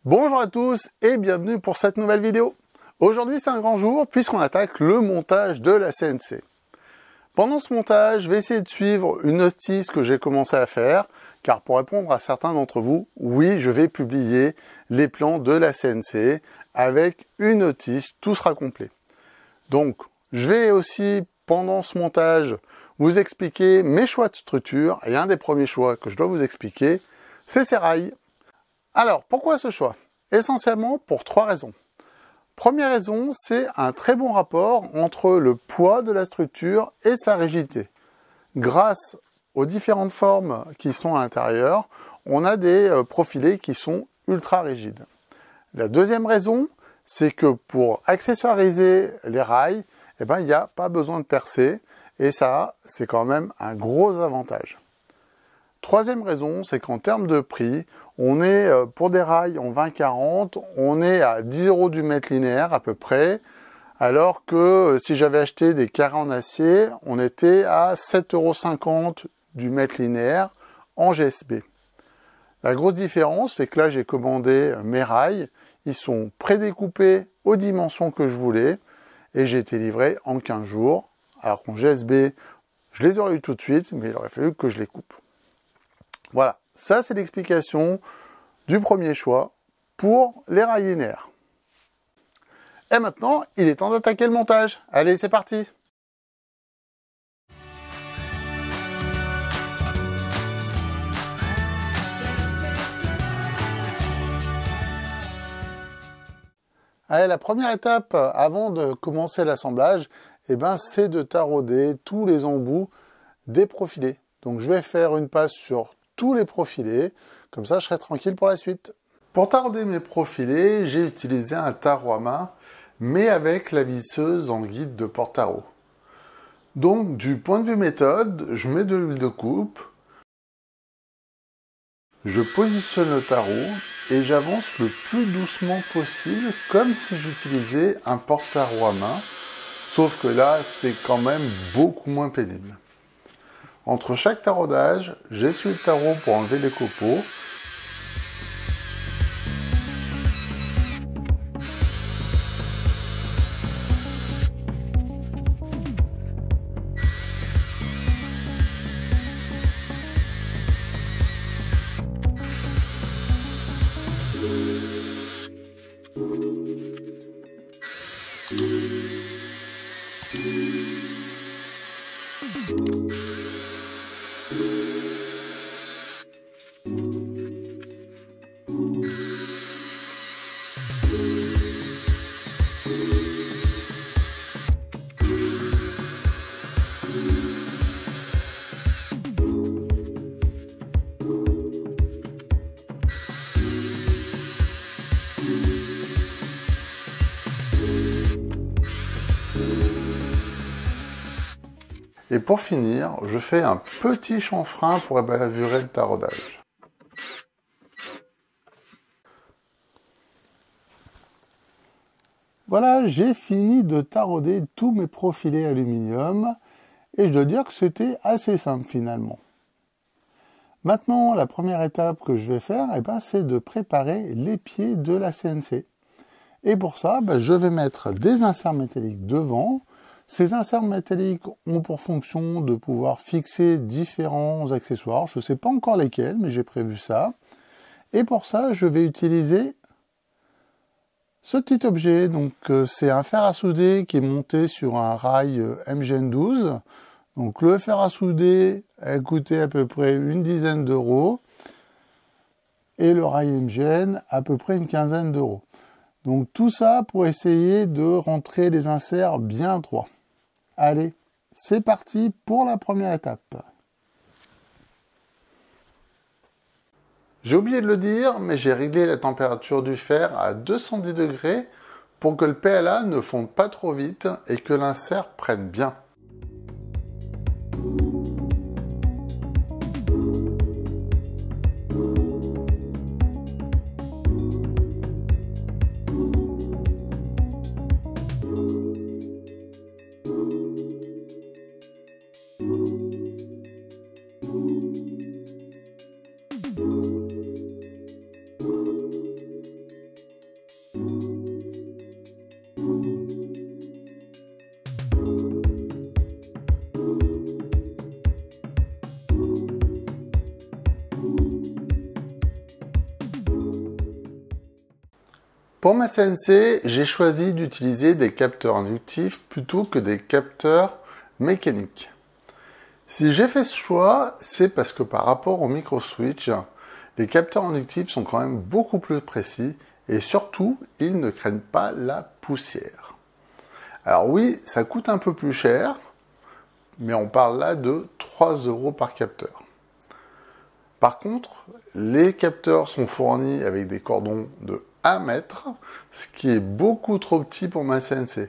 Bonjour à tous et bienvenue pour cette nouvelle vidéo. Aujourd'hui c'est un grand jour puisqu'on attaque le montage de la CNC. Pendant ce montage, je vais essayer de suivre une notice que j'ai commencé à faire, car pour répondre à certains d'entre vous, oui, je vais publier les plans de la CNC avec une notice, tout sera complet. Donc, je vais aussi, pendant ce montage, vous expliquer mes choix de structure, et un des premiers choix que je dois vous expliquer, c'est ces rails. Alors, pourquoi ce choix? Essentiellement pour trois raisons. Première raison, c'est un très bon rapport entre le poids de la structure et sa rigidité. Grâce aux différentes formes qui sont à l'intérieur, on a des profilés qui sont ultra rigides. La deuxième raison, c'est que pour accessoiriser les rails, il n'y a pas besoin de percer, et ça, c'est quand même un gros avantage. Troisième raison, c'est qu'en termes de prix, on est pour des rails en 20-40, on est à 10 € du mètre linéaire à peu près, alors que si j'avais acheté des carrés en acier, on était à 7,50 € du mètre linéaire en GSB. La grosse différence, c'est que là j'ai commandé mes rails, ils sont prédécoupés aux dimensions que je voulais, et j'ai été livré en 15 jours, alors qu'en GSB, je les aurais eu tout de suite, mais il aurait fallu que je les coupe. Voilà, ça c'est l'explication du premier choix pour les rails linéaires. Et maintenant, il est temps d'attaquer le montage. Allez, c'est parti! Allez, la première étape avant de commencer l'assemblage, c'est de tarauder tous les embouts des profilés. Donc je vais faire une passe sur tous les profilés, comme ça je serai tranquille pour la suite. Pour tarauder mes profilés, j'ai utilisé un tarot à main, mais avec la visseuse en guide de porte-tarot. Donc du point de vue méthode, je mets de l'huile de coupe, je positionne le tarot et j'avance le plus doucement possible, comme si j'utilisais un porte-tarot à main, sauf que là c'est quand même beaucoup moins pénible. Entre chaque taraudage, j'essuie le tarot pour enlever les copeaux. Et pour finir, je fais un petit chanfrein pour ébavurer le taraudage. Voilà, j'ai fini de tarauder tous mes profilés aluminium et je dois dire que c'était assez simple finalement. Maintenant, la première étape que je vais faire, c'est de préparer les pieds de la CNC. Et pour ça, je vais mettre des inserts métalliques devant. Ces inserts métalliques ont pour fonction de pouvoir fixer différents accessoires. Je ne sais pas encore lesquels, mais j'ai prévu ça. Et pour ça, je vais utiliser ce petit objet. Donc, c'est un fer à souder qui est monté sur un rail MGN12. Donc, le fer à souder a coûté à peu près une dizaine d'euros. Et le rail MGN à peu près une quinzaine d'euros. Donc, tout ça pour essayer de rentrer les inserts bien droits. Allez, c'est parti pour la première étape. J'ai oublié de le dire, mais j'ai réglé la température du fer à 210 degrés pour que le PLA ne fonde pas trop vite et que l'insert prenne bien. Pour ma CNC, j'ai choisi d'utiliser des capteurs inductifs plutôt que des capteurs mécaniques. Si j'ai fait ce choix, c'est parce que par rapport au micro-switch, les capteurs inductifs sont quand même beaucoup plus précis et surtout, ils ne craignent pas la poussière. Alors oui, ça coûte un peu plus cher, mais on parle là de 3 € par capteur. Par contre, les capteurs sont fournis avec des cordons de 1 mètre, ce qui est beaucoup trop petit pour ma CNC.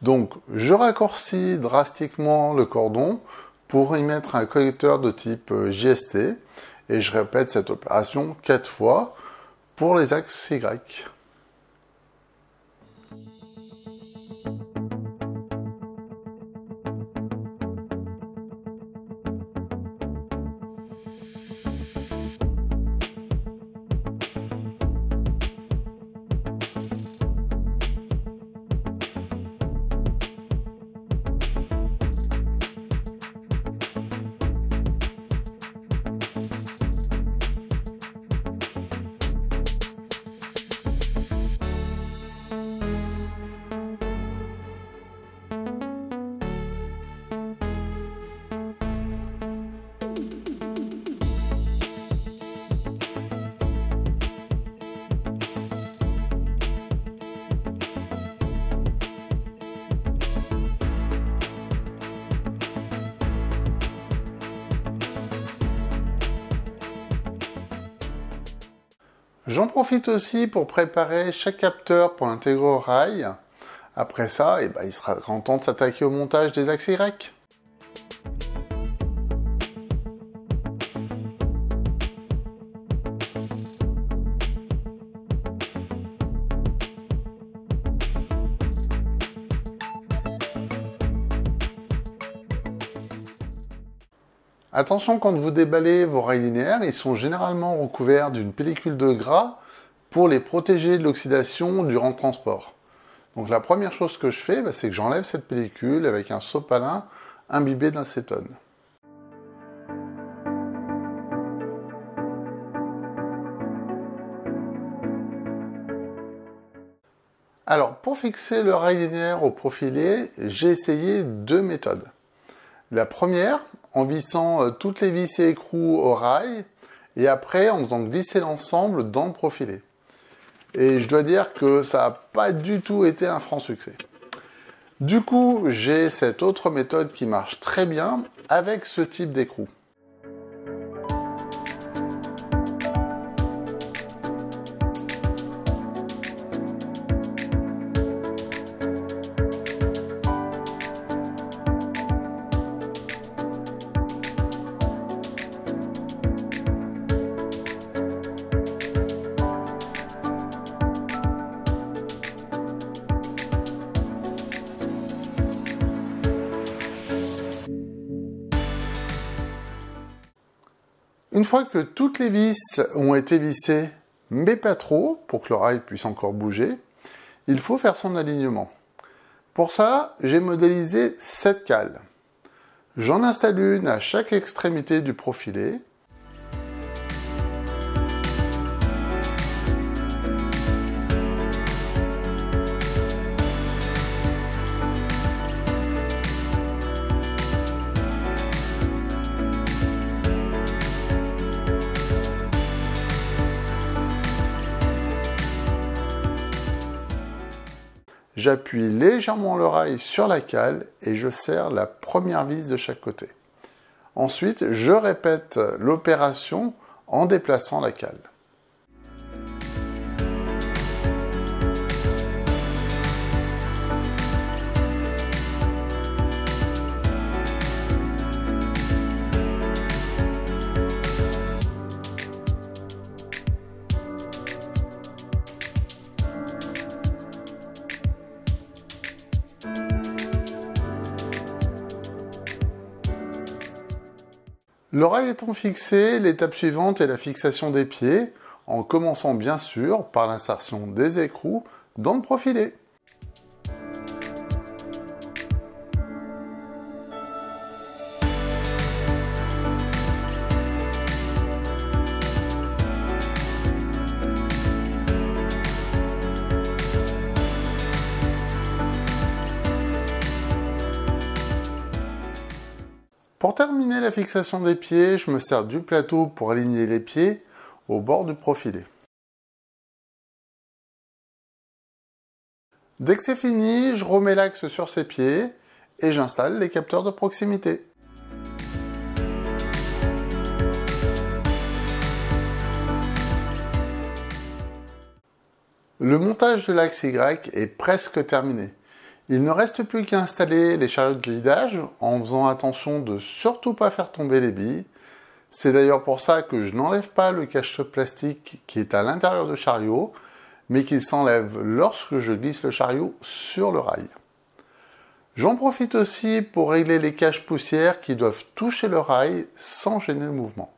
Donc, je raccourcis drastiquement le cordon pour y mettre un connecteur de type JST et je répète cette opération 4 fois pour les axes Y. J'en profite aussi pour préparer chaque capteur pour l'intégrer au rail. Après ça, il sera grand temps de s'attaquer au montage des axes Y. Attention, quand vous déballez vos rails linéaires, ils sont généralement recouverts d'une pellicule de gras pour les protéger de l'oxydation durant le transport. Donc la première chose que je fais, c'est que j'enlève cette pellicule avec un sopalin imbibé d'acétone. Alors, pour fixer le rail linéaire au profilé, j'ai essayé 2 méthodes. La première, en vissant toutes les vis et écrous au rail, et après en faisant glisser l'ensemble dans le profilé. Et je dois dire que ça n'a pas du tout été un franc succès. Du coup, j'ai cette autre méthode qui marche très bien avec ce type d'écrou. Une fois que toutes les vis ont été vissées, mais pas trop, pour que le rail puisse encore bouger, il faut faire son alignement. Pour ça, j'ai modélisé 7 cales. J'en installe une à chaque extrémité du profilé. J'appuie légèrement le rail sur la cale et je serre la première vis de chaque côté. Ensuite, je répète l'opération en déplaçant la cale. Le rail étant fixé, l'étape suivante est la fixation des pieds, en commençant bien sûr par l'insertion des écrous dans le profilé. Pour terminer la fixation des pieds, je me sers du plateau pour aligner les pieds au bord du profilé. Dès que c'est fini, je remets l'axe sur ses pieds et j'installe les capteurs de proximité. Le montage de l'axe Y est presque terminé. Il ne reste plus qu'à installer les chariots de guidage en faisant attention de surtout pas faire tomber les billes. C'est d'ailleurs pour ça que je n'enlève pas le cache-top plastique qui est à l'intérieur du chariot, mais qu'il s'enlève lorsque je glisse le chariot sur le rail. J'en profite aussi pour régler les caches poussières qui doivent toucher le rail sans gêner le mouvement.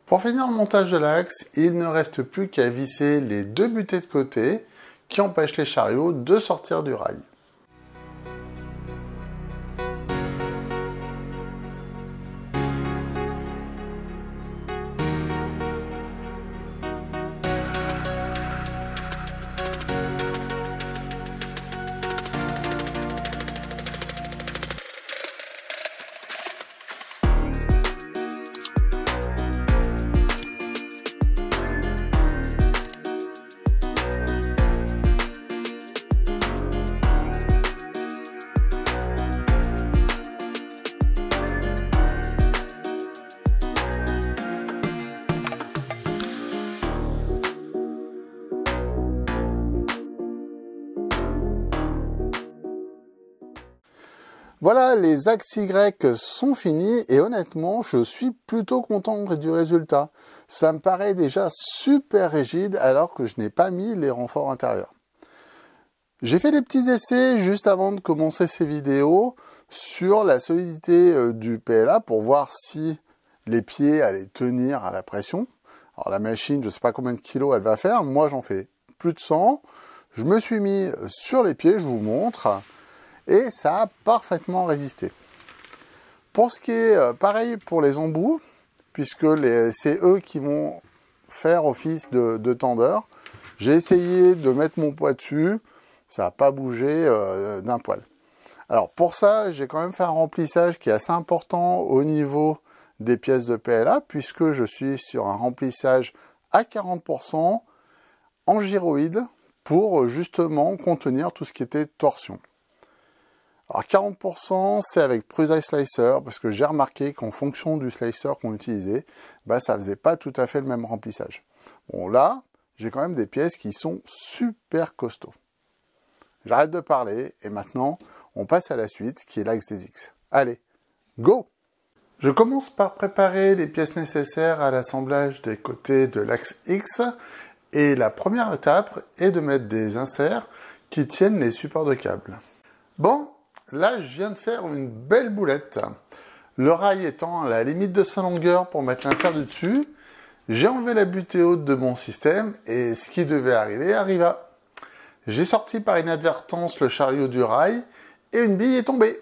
Pour finir le montage de l'axe, il ne reste plus qu'à visser les deux butées de côté qui empêchent les chariots de sortir du rail. Voilà, les axes Y sont finis et honnêtement, je suis plutôt content du résultat. Ça me paraît déjà super rigide alors que je n'ai pas mis les renforts intérieurs. J'ai fait des petits essais juste avant de commencer ces vidéos sur la solidité du PLA pour voir si les pieds allaient tenir à la pression. Alors la machine, je ne sais pas combien de kilos elle va faire, moi j'en fais plus de 100. Je me suis mis sur les pieds, je vous montre. Et ça a parfaitement résisté. Pour ce qui est pareil pour les embouts, puisque c'est eux qui vont faire office de tendeur, j'ai essayé de mettre mon poids dessus, ça n'a pas bougé d'un poil. Alors pour ça, j'ai quand même fait un remplissage qui est assez important au niveau des pièces de PLA, puisque je suis sur un remplissage à 40% en gyroïde pour justement contenir tout ce qui était torsion. Alors 40% c'est avec Prusa Slicer parce que j'ai remarqué qu'en fonction du slicer qu'on utilisait, ça faisait pas tout à fait le même remplissage. Bon là, j'ai quand même des pièces qui sont super costauds. J'arrête de parler et maintenant on passe à la suite qui est l'axe des X. Allez, go! Je commence par préparer les pièces nécessaires à l'assemblage des côtés de l'axe X et la première étape est de mettre des inserts qui tiennent les supports de câbles. Bon, là, je viens de faire une belle boulette. Le rail étant à la limite de sa longueur pour mettre l'insert du dessus, j'ai enlevé la butée haute de mon système et ce qui devait arriver arriva. J'ai sorti par inadvertance le chariot du rail et une bille est tombée.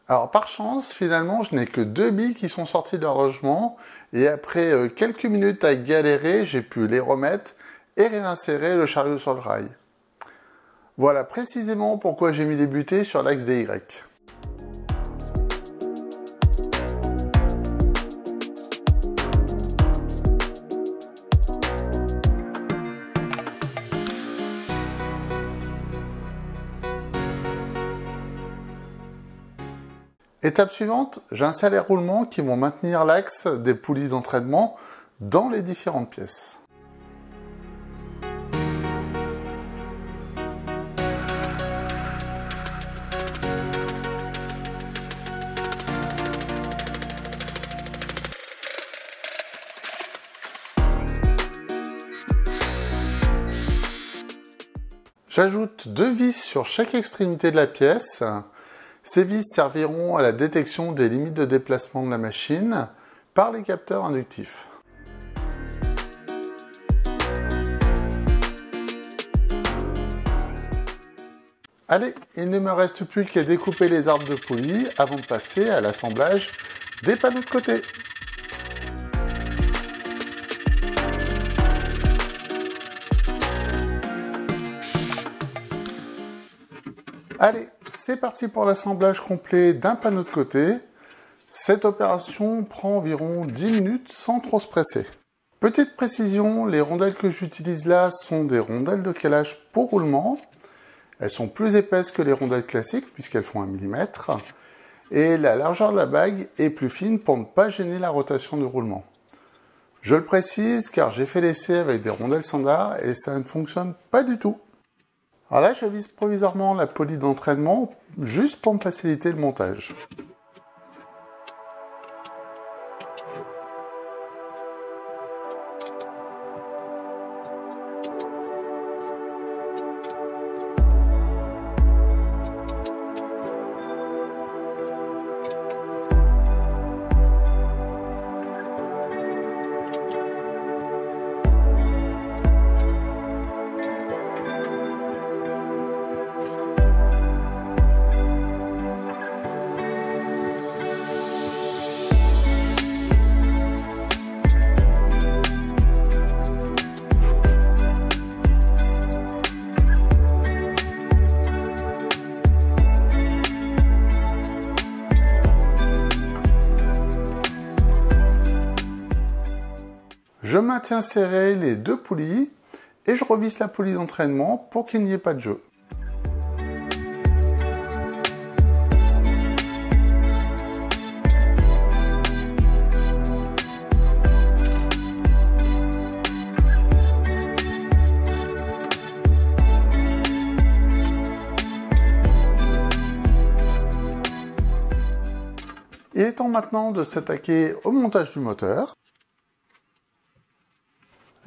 Alors par chance, finalement, je n'ai que 2 billes qui sont sorties de leur logement et après quelques minutes à galérer, j'ai pu les remettre et réinsérer le chariot sur le rail. Voilà précisément pourquoi j'ai mis des butées sur l'axe des Y. Étape suivante, j'insère les roulements qui vont maintenir l'axe des poulies d'entraînement dans les différentes pièces. J'ajoute 2 vis sur chaque extrémité de la pièce. Ces vis serviront à la détection des limites de déplacement de la machine par les capteurs inductifs. Allez, il ne me reste plus qu'à découper les arbres de poulie avant de passer à l'assemblage des panneaux de côté. Allez, c'est parti pour l'assemblage complet d'un panneau de côté. Cette opération prend environ 10 minutes sans trop se presser. Petite précision, les rondelles que j'utilise là sont des rondelles de calage pour roulement. Elles sont plus épaisses que les rondelles classiques puisqu'elles font 1 mm. Et la largeur de la bague est plus fine pour ne pas gêner la rotation du roulement. Je le précise car j'ai fait l'essai avec des rondelles standards et ça ne fonctionne pas du tout. Alors là, je vise provisoirement la poulie d'entraînement, juste pour me faciliter le montage. Je maintiens serré les 2 poulies et je revisse la poulie d'entraînement pour qu'il n'y ait pas de jeu. Il est temps maintenant de s'attaquer au montage du moteur.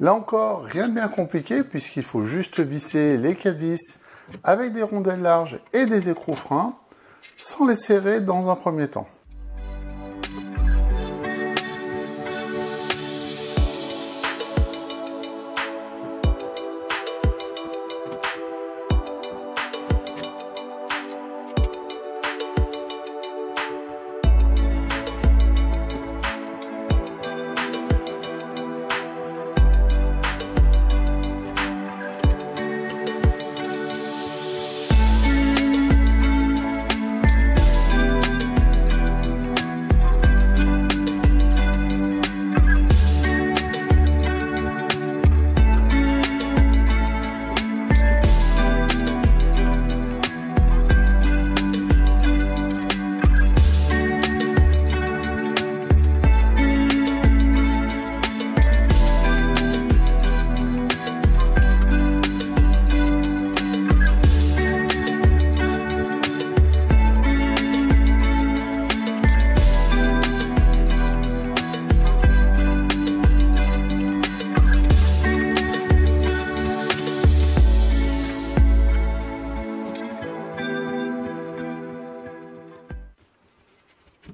Là encore, rien de bien compliqué puisqu'il faut juste visser les 4 vis avec des rondelles larges et des écrous freins sans les serrer dans un premier temps.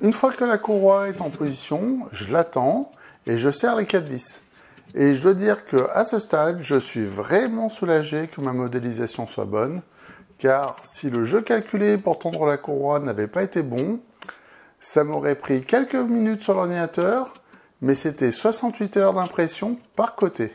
Une fois que la courroie est en position, je l'attends et je serre les 4 vis. Et je dois dire qu'à ce stade, je suis vraiment soulagé que ma modélisation soit bonne, car si le jeu calculé pour tendre la courroie n'avait pas été bon, ça m'aurait pris quelques minutes sur l'ordinateur, mais c'était 68 heures d'impression par côté.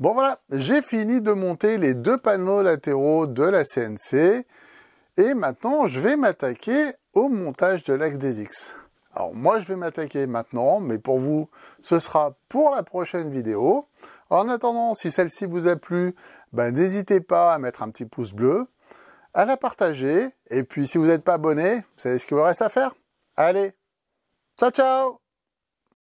Bon voilà, j'ai fini de monter les deux panneaux latéraux de la CNC et maintenant je vais m'attaquer au montage de l'axe des X. Alors moi je vais m'attaquer maintenant, mais pour vous ce sera pour la prochaine vidéo. En attendant, si celle-ci vous a plu, n'hésitez pas à mettre un petit pouce bleu, à la partager, et puis si vous n'êtes pas abonné, vous savez ce qu'il vous reste à faire? Allez, ciao ciao!